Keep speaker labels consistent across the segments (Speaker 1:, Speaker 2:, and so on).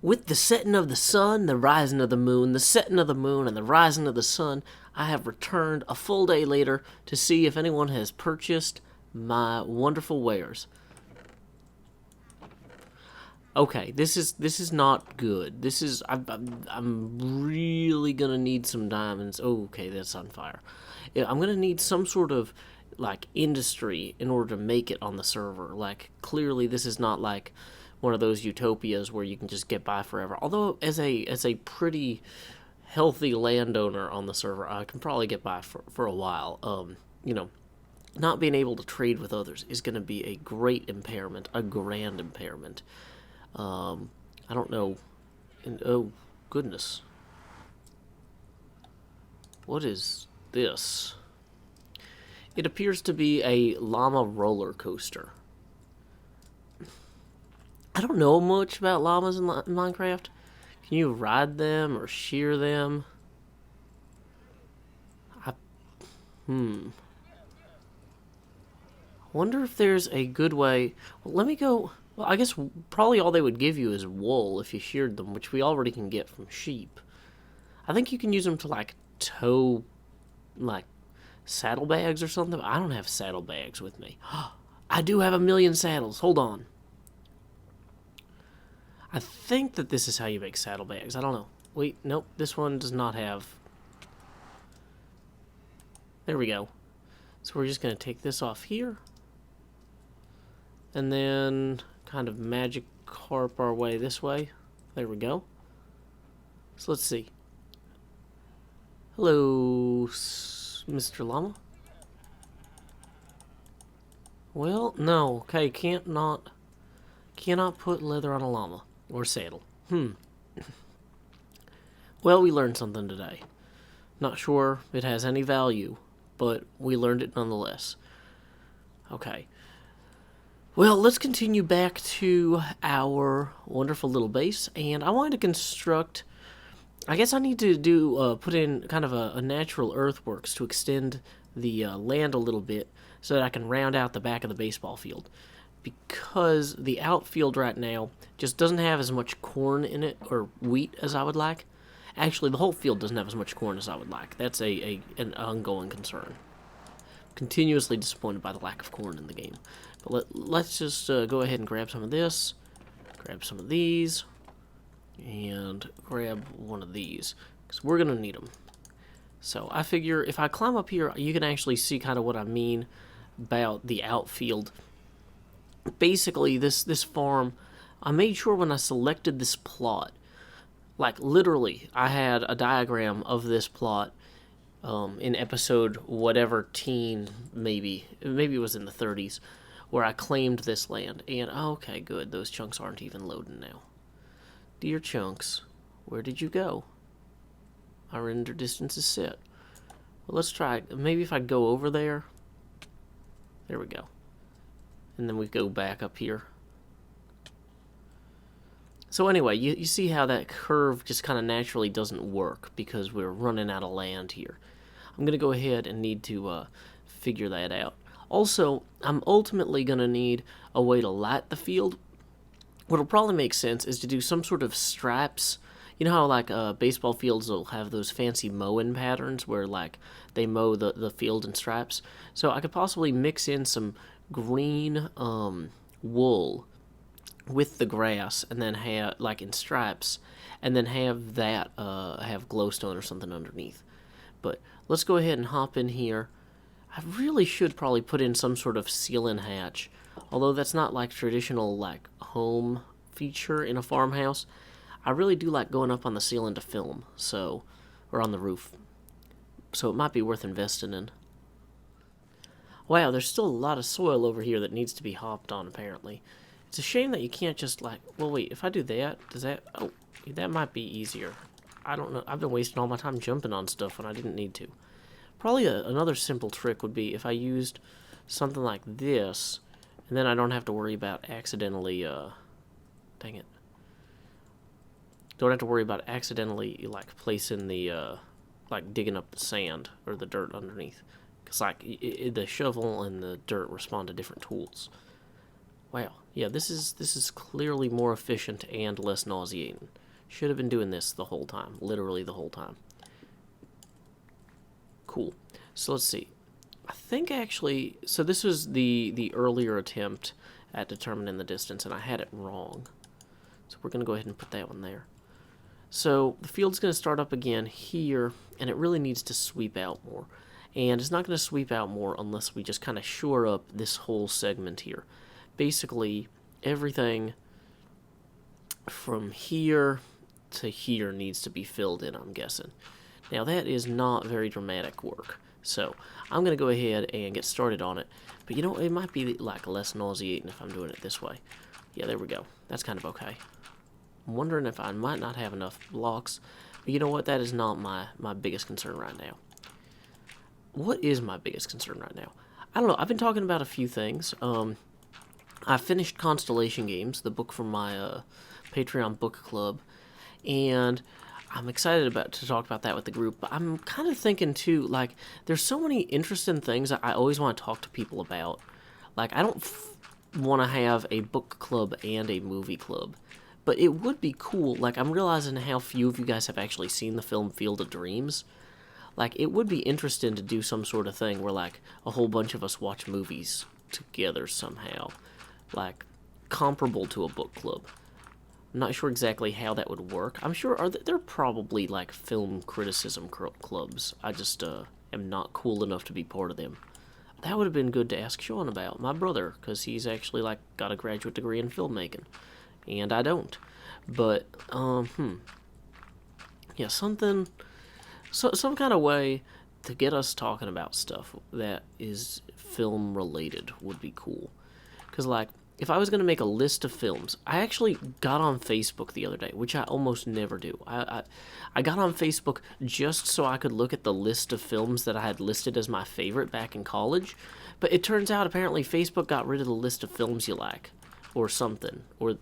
Speaker 1: With the setting of the sun, the rising of the moon, the setting of the moon, and the rising of the sun, I have returned a full day later to see if anyone has purchased my wonderful wares. Okay, this is not good. This is I'm really gonna need some diamonds. Oh, okay, that's on fire. Yeah, I'm gonna need some sort of like industry in order to make it on the server. Like clearly, this is not like one of those utopias where you can just get by forever. Although as a pretty healthy landowner on the server, I can probably get by for a while. Not being able to trade with others is going to be a great impairment, a grand impairment. I don't know. Oh, goodness. What is this? It appears to be a llama roller coaster. I don't know much about llamas in Minecraft. Can you ride them or shear them? I, hmm. Wonder if there's a good way. Well, let me go. Well, I guess probably all they would give you is wool if you sheared them, which we already can get from sheep. I think you can use them to like tow, like saddlebags or something. I don't have saddlebags with me. I do have a million saddles. Hold on. I think that this is how you make saddlebags. I don't know. Wait, nope. This one does not have. There we go. So we're just going to take this off here. And then kind of magic carp our way this way. There we go. So let's see. Hello, Mr. Llama. Well, no. Okay, cannot put leather on a llama or saddle. Well, we learned something today. Not sure it has any value, but we learned it nonetheless. Okay. Well, let's continue back to our wonderful little base, and I wanted to construct. I guess I need to put in kind of a natural earthworks to extend the land a little bit so that I can round out the back of the baseball field. Because the outfield right now just doesn't have as much corn in it, or wheat, as I would like. Actually, the whole field doesn't have as much corn as I would like. That's an ongoing concern. Continuously disappointed by the lack of corn in the game. But let's just go ahead and grab some of this, grab some of these, and grab one of these, because we're going to need them. So I figure if I climb up here, you can actually see kind of what I mean about the outfield. Basically, this farm, I made sure when I selected this plot, like literally, I had a diagram of this plot in episode whatever teen, maybe it was in the 30s, where I claimed this land. And okay, good, those chunks aren't even loading now. Dear chunks, where did you go? Our render distance is set. Well, let's try, maybe if I go over there. There we go. And then we go back up here. So anyway, you see how that curve just kind of naturally doesn't work because we're running out of land here. I'm going to go ahead and need to figure that out. Also, I'm ultimately going to need a way to light the field. What'll probably make sense is to do some sort of stripes. You know how like baseball fields will have those fancy mowing patterns where like they mow the field in stripes. So I could possibly mix in some green wool with the grass, and then have like in stripes, and then have that have glowstone or something underneath. But let's go ahead and hop in here. I really should probably put in some sort of ceiling hatch, although that's not like traditional like home feature in a farmhouse. I really do like going up on the ceiling to film, so, or on the roof, so it might be worth investing in. Wow, there's still a lot of soil over here that needs to be hopped on, apparently. It's a shame that you can't just, like... Well, wait, if I do that, does that... Oh, that might be easier. I don't know. I've been wasting all my time jumping on stuff when I didn't need to. Probably another simple trick would be if I used something like this, and then I don't have to worry about accidentally, dang it. Don't have to worry about accidentally, like, placing the, like, digging up the sand or the dirt underneath. Because, like, the shovel and the dirt respond to different tools. Wow. Yeah, this is clearly more efficient and less nauseating. Should have been doing this the whole time. Literally the whole time. Cool. So let's see. I think actually, so this was the earlier attempt at determining the distance, and I had it wrong. So we're going to go ahead and put that one there. So the field's going to start up again here, and it really needs to sweep out more. And it's not going to sweep out more unless we just kind of shore up this whole segment here. Basically, everything from here to here needs to be filled in, I'm guessing. Now, that is not very dramatic work. So I'm going to go ahead and get started on it. But you know, it might be like less nauseating if I'm doing it this way. Yeah, there we go. That's kind of okay. I'm wondering if I might not have enough blocks. But you know what? That is not my biggest concern right now. What is my biggest concern right now? I don't know. I've been talking about a few things. I finished Constellation Games, the book from my Patreon book club. And I'm excited to talk about that with the group, but I'm kind of thinking too, like, there's so many interesting things that I always want to talk to people about. Like, I don't want to have a book club and a movie club, but it would be cool. Like, I'm realizing how few of you guys have actually seen the film Field of Dreams. Like, it would be interesting to do some sort of thing where, like, a whole bunch of us watch movies together somehow. Like, comparable to a book club. I'm not sure exactly how that would work. I'm sure they're probably like film criticism clubs. I just am not cool enough to be part of them. That would have been good to ask Sean about, my brother, because he's actually like got a graduate degree in filmmaking, and I don't. But yeah, something, some kind of way to get us talking about stuff that is film related would be cool. Because like, if I was going to make a list of films, I actually got on Facebook the other day, which I almost never do. I got on Facebook just so I could look at the list of films that I had listed as my favorite back in college. But it turns out apparently Facebook got rid of the list of films you like, or something, or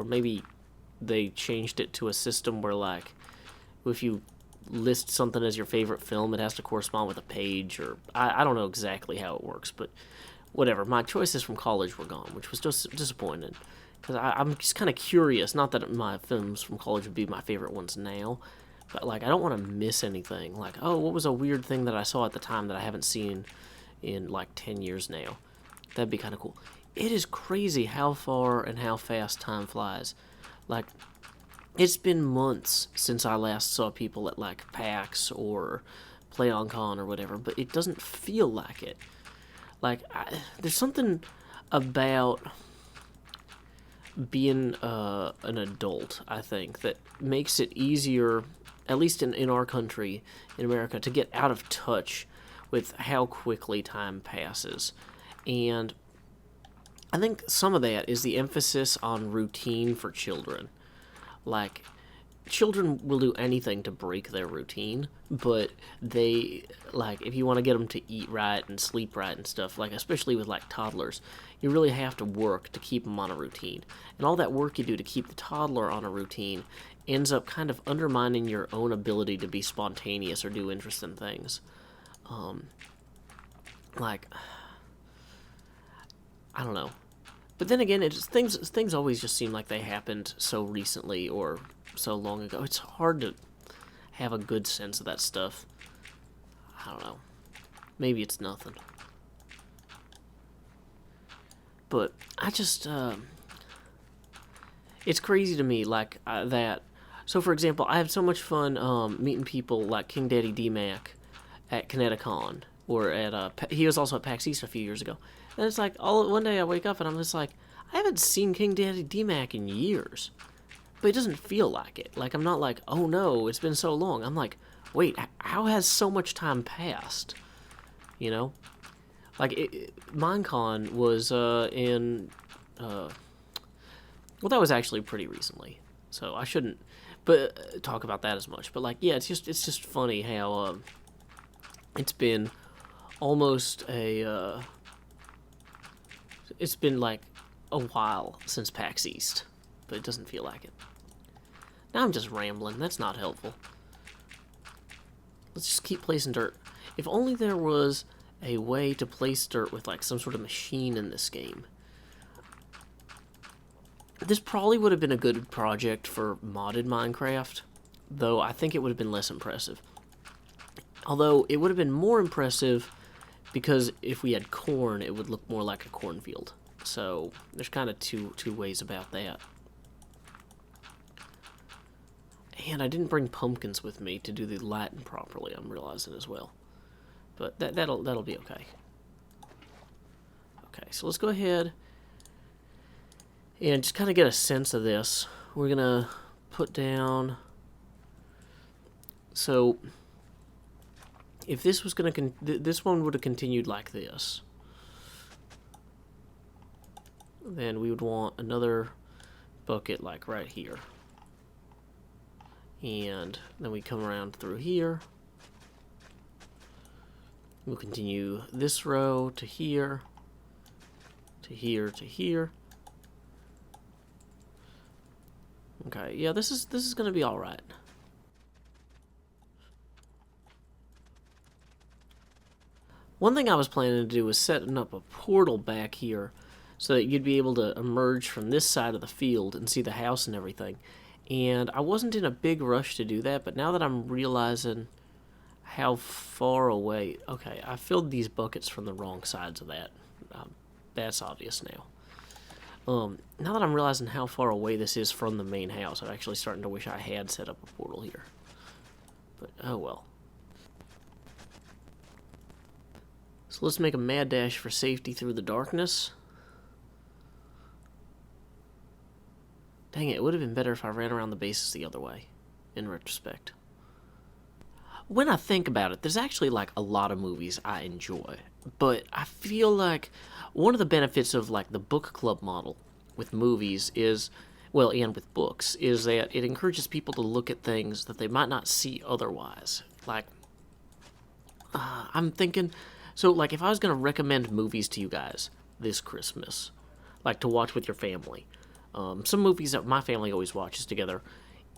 Speaker 1: maybe they changed it to a system where like, if you list something as your favorite film, it has to correspond with a page, or I don't know exactly how it works, but whatever. My choices from college were gone, which was just disappointing. Because I'm just kind of curious. Not that my films from college would be my favorite ones now, but like I don't want to miss anything. Like, oh, what was a weird thing that I saw at the time that I haven't seen in like 10 years now? That'd be kind of cool. It is crazy how far and how fast time flies. Like, it's been months since I last saw people at like PAX or PlayOnCon or whatever, but it doesn't feel like it. Like, there's something about being an adult, I think, that makes it easier, at least in our country, in America, to get out of touch with how quickly time passes. And I think some of that is the emphasis on routine for children. Like, children will do anything to break their routine, but they, like, if you want to get them to eat right and sleep right and stuff, like, especially with, like, toddlers, you really have to work to keep them on a routine. And all that work you do to keep the toddler on a routine ends up kind of undermining your own ability to be spontaneous or do interesting things. Like, I don't know. But then again, things always just seem like they happened so recently or so long ago. It's hard to have a good sense of that stuff. I don't know. Maybe it's nothing. But I just, it's crazy to me, like, that. So, for example, I have so much fun meeting people like King Daddy D-Mac at Kineticon, or at, he was also at PAX East a few years ago. And it's like, one day I wake up and I'm just like, I haven't seen King Daddy D-Mac in years. But it doesn't feel like it. Like, I'm not like, oh no, it's been so long. I'm like, wait, how has so much time passed? You know? Like, Minecon was in, well, that was actually pretty recently. So I shouldn't talk about that as much. But, like, yeah, it's just funny how it's been almost it's been like a while since PAX East, but it doesn't feel like it. Now I'm just rambling. That's not helpful. Let's just keep placing dirt. If only there was a way to place dirt with like some sort of machine in this game. This probably would have been a good project for modded Minecraft, though I think it would have been less impressive. Although it would have been more impressive because if we had corn, it would look more like a cornfield. So there's kind of two ways about that. And I didn't bring pumpkins with me to do the Latin properly, I'm realizing as well. But that'll be okay. Okay, so let's go ahead and just kind of get a sense of this. We're gonna put down. So if this was gonna this one would have continued like this, then we would want another bucket like right here. And then we come around through here. We'll continue this row to here, to here, to here. Okay, yeah, this is gonna be all right. One thing I was planning to do was setting up a portal back here so that you'd be able to emerge from this side of the field and see the house and everything. And I wasn't in a big rush to do that, but now that I'm realizing how far away... Okay, I filled these buckets from the wrong sides of that. That's obvious now. Now that I'm realizing how far away this is from the main house, I'm actually starting to wish I had set up a portal here. But, oh well. So let's make a mad dash for safety through the darkness. Dang it, it would have been better if I ran around the bases the other way, in retrospect. When I think about it, there's actually like a lot of movies I enjoy, but I feel like one of the benefits of like the book club model with movies is, well, and with books, is that it encourages people to look at things that they might not see otherwise. Like, I'm thinking, so like if I was going to recommend movies to you guys this Christmas, like to watch with your family, some movies that my family always watches together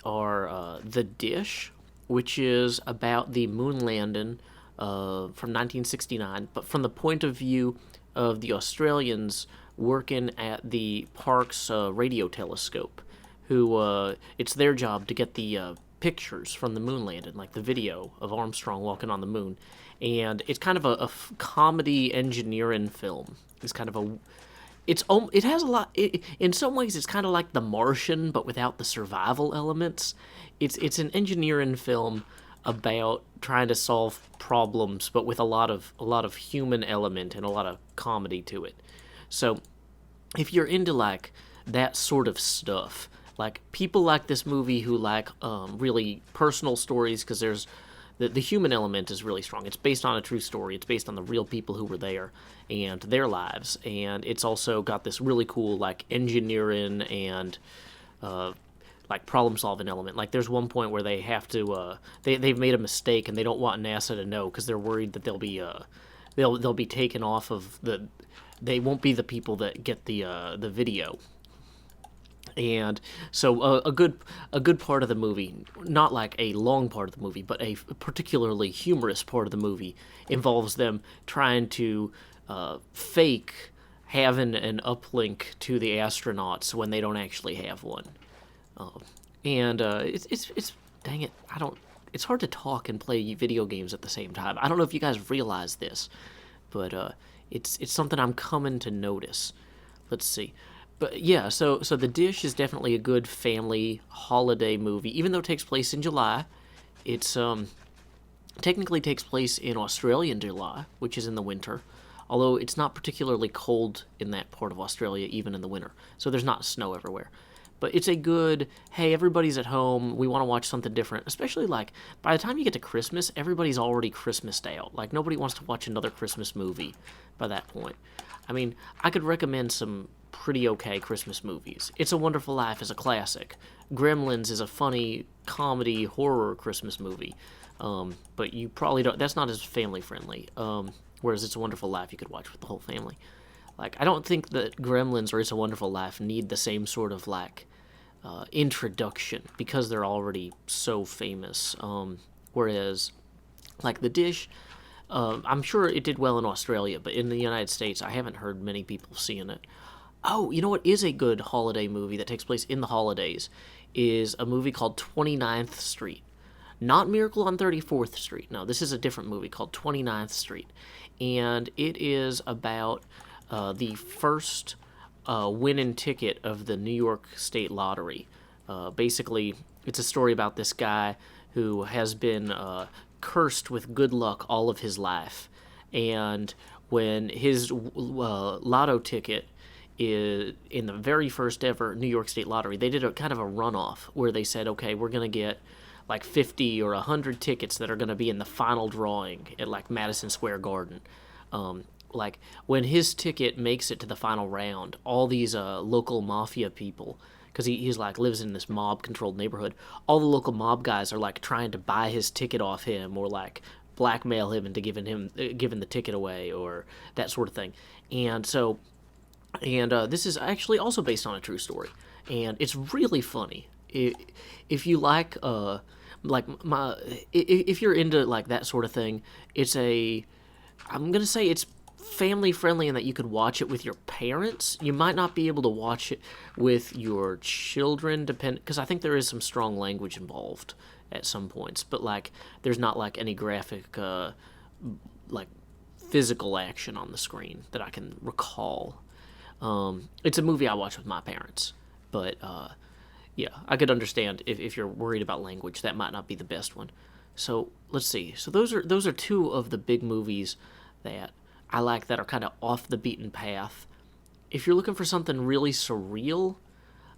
Speaker 1: are The Dish, which is about the moon landing from 1969, but from the point of view of the Australians working at the park's radio telescope, who it's their job to get the pictures from the moon landing, like the video of Armstrong walking on the moon. And it's kind of a comedy engineering film. It's kind of a... It has a lot... in some ways, it's kind of like The Martian, but without the survival elements. It's an engineering film about trying to solve problems, but with a lot of human element and a lot of comedy to it. So, if you're into like that sort of stuff, like people like this movie who like really personal stories, because there's the human element is really strong. It's based on a true story. It's based on the real people who were there and their lives, and it's also got this really cool like engineering and like problem-solving element. Like there's one point where they have to they've made a mistake and they don't want NASA to know because they're worried that they'll be taken off of the... They won't be the people that get the video. And so a good part of the movie, not like a long part of the movie, but a particularly humorous part of the movie, involves them trying to fake having an uplink to the astronauts when they don't actually have one. It's dang it, it's hard to talk and play video games at the same time. I don't know if you guys realize this, but it's something I'm coming to notice. Let's see. But yeah, so The Dish is definitely a good family holiday movie. Even though it takes place in July, it's technically takes place in Australia in July, which is in the winter. Although it's not particularly cold in that part of Australia, even in the winter. So there's not snow everywhere. But it's a good, hey, everybody's at home, we want to watch something different. Especially, like, by the time you get to Christmas, everybody's already Christmased out. Like, nobody wants to watch another Christmas movie by that point. I mean, I could recommend some pretty okay Christmas movies. It's a Wonderful Life is a classic. Gremlins is a funny comedy horror Christmas movie. But you probably don't... That's not as family-friendly. Whereas It's a Wonderful Life you could watch with the whole family. Like, I don't think that Gremlins or It's a Wonderful Life need the same sort of, like... introduction because they're already so famous. Whereas, like The Dish, I'm sure it did well in Australia, but in the United States, I haven't heard many people seeing it. Oh, you know what is a good holiday movie that takes place in the holidays is a movie called 29th Street. Not Miracle on 34th Street. No, this is a different movie called 29th Street. And it is about the first winning ticket of the New York State Lottery. Basically, it's a story about this guy who has been cursed with good luck all of his life. And when his lotto ticket is in the very first ever New York State Lottery, they did a kind of a runoff where they said, okay, we're going to get like 50 or 100 tickets that are going to be in the final drawing at like Madison Square Garden. Like when his ticket makes it to the final round, all these local mafia people, because he's like lives in this mob controlled neighborhood, all the local mob guys are like trying to buy his ticket off him or like blackmail him into giving the ticket away or that sort of thing. And so this is actually also based on a true story, and it's really funny. If you like if you're into like that sort of thing, I'm gonna say it's family friendly in that you could watch it with your parents. You might not be able to watch it with your children, because I think there is some strong language involved at some points, but like there's not like any graphic like physical action on the screen that I can recall. It's a movie I watch with my parents, but yeah, I could understand if you're worried about language, that might not be the best one. So let's see. So those are two of the big movies that I like that are kind of off the beaten path. If you're looking for something really surreal,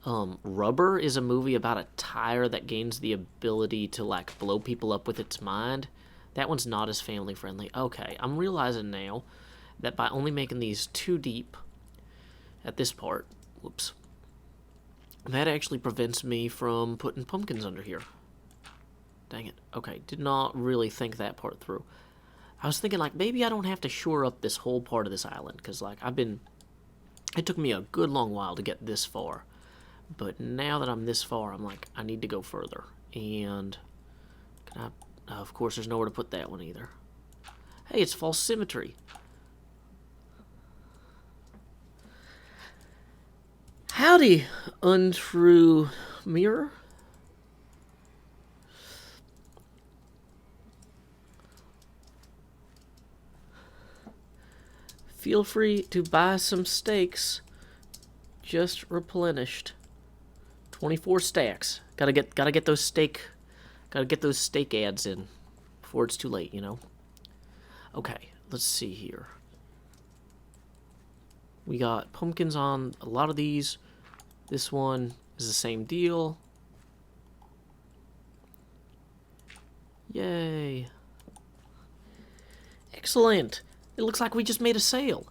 Speaker 1: Rubber is a movie about a tire that gains the ability to like blow people up with its mind. That one's not as family friendly. Okay, I'm realizing now that by only making these too deep at this part, whoops, that actually prevents me from putting pumpkins under here. Dang it. Okay, did not really think that part through. I was thinking, like, maybe I don't have to shore up this whole part of this island, because, like, it took me a good long while to get this far. But now that I'm this far, I'm like, I need to go further. And, of course, there's nowhere to put that one either. Hey, it's false symmetry. Howdy, untrue mirror. Feel free to buy some steaks. Just replenished. 24 stacks. Gotta get those steak ads in before it's too late, you know. Okay, let's see here. We got pumpkins on a lot of these. This one is the same deal. Yay. Excellent. It looks like we just made a sale.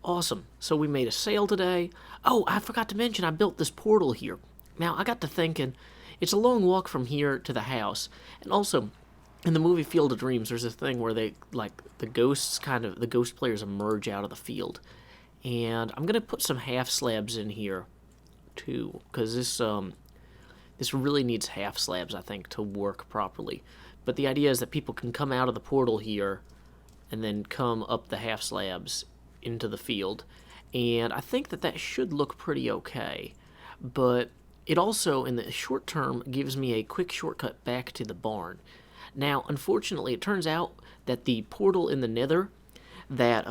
Speaker 1: Awesome. So we made a sale today. Oh, I forgot to mention I built this portal here. Now, I got to thinking, it's a long walk from here to the house. And also, in the movie Field of Dreams, there's a thing where the ghost players emerge out of the field. And I'm going to put some half slabs in here, too, because this really needs half slabs, I think, to work properly. But the idea is that people can come out of the portal here and then come up the half slabs into the field. And I think that should look pretty okay. But it also, in the short term, gives me a quick shortcut back to the barn. Now, unfortunately, it turns out that the portal in the nether that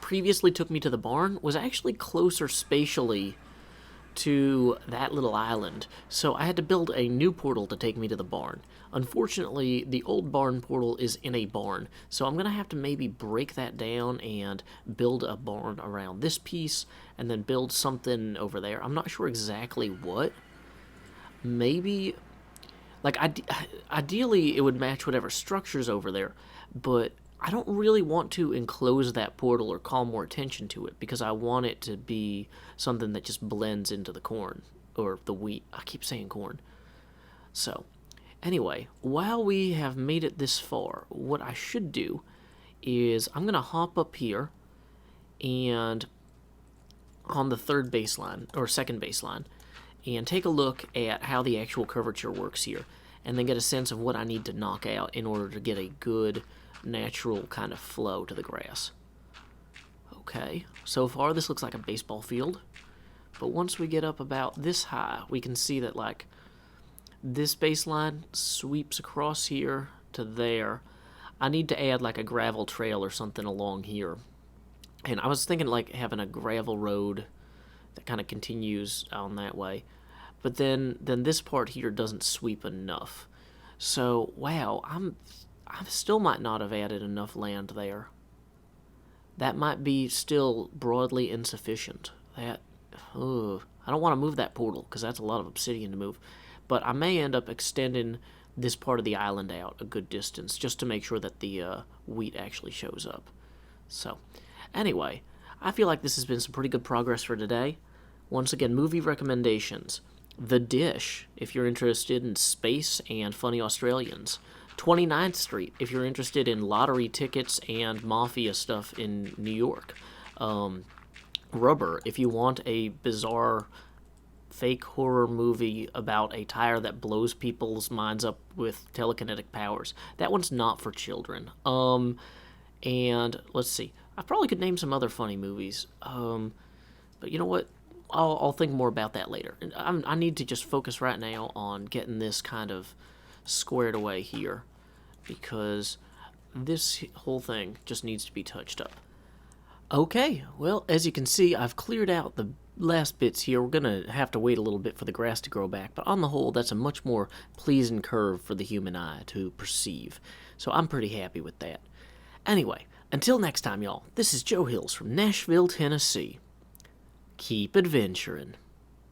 Speaker 1: previously took me to the barn was actually closer spatially to that little island, so I had to build a new portal to take me to the barn. Unfortunately, the old barn portal is in a barn, so I'm gonna have to maybe break that down and build a barn around this piece, and then build something over there. I'm not sure exactly what. Maybe, like, ideally it would match whatever structure's over there, but I don't really want to enclose that portal or call more attention to it, because I want it to be something that just blends into the corn, or the wheat. I keep saying corn. So, anyway, while we have made it this far, what I should do is I'm going to hop up here and on the third baseline, or second baseline, and take a look at how the actual curvature works here, and then get a sense of what I need to knock out in order to get a good natural kind of flow to the grass. Okay, so far this looks like a baseball field. But once we get up about this high, we can see that, like, this baseline sweeps across here to there. I need to add, like, a gravel trail or something along here. And I was thinking, like, having a gravel road that kind of continues on that way. But then this part here doesn't sweep enough. So, wow, I still might not have added enough land there. That might be still broadly insufficient. I don't want to move that portal because that's a lot of obsidian to move. But I may end up extending this part of the island out a good distance just to make sure that the wheat actually shows up. So, anyway, I feel like this has been some pretty good progress for today. Once again, movie recommendations. The Dish, if you're interested in space and funny Australians. 29th Street, if you're interested in lottery tickets and mafia stuff in New York. Rubber, if you want a bizarre fake horror movie about a tire that blows people's minds up with telekinetic powers. That one's not for children. And let's see. I probably could name some other funny movies. But you know what? I'll think more about that later. I need to just focus right now on getting this kind of squared away here, because this whole thing just needs to be touched up. Okay, well, as you can see, I've cleared out the last bits here. We're going to have to wait a little bit for the grass to grow back, but on the whole, that's a much more pleasing curve for the human eye to perceive. So I'm pretty happy with that. Anyway, until next time, y'all, this is Joe Hills from Nashville, Tennessee. Keep adventuring.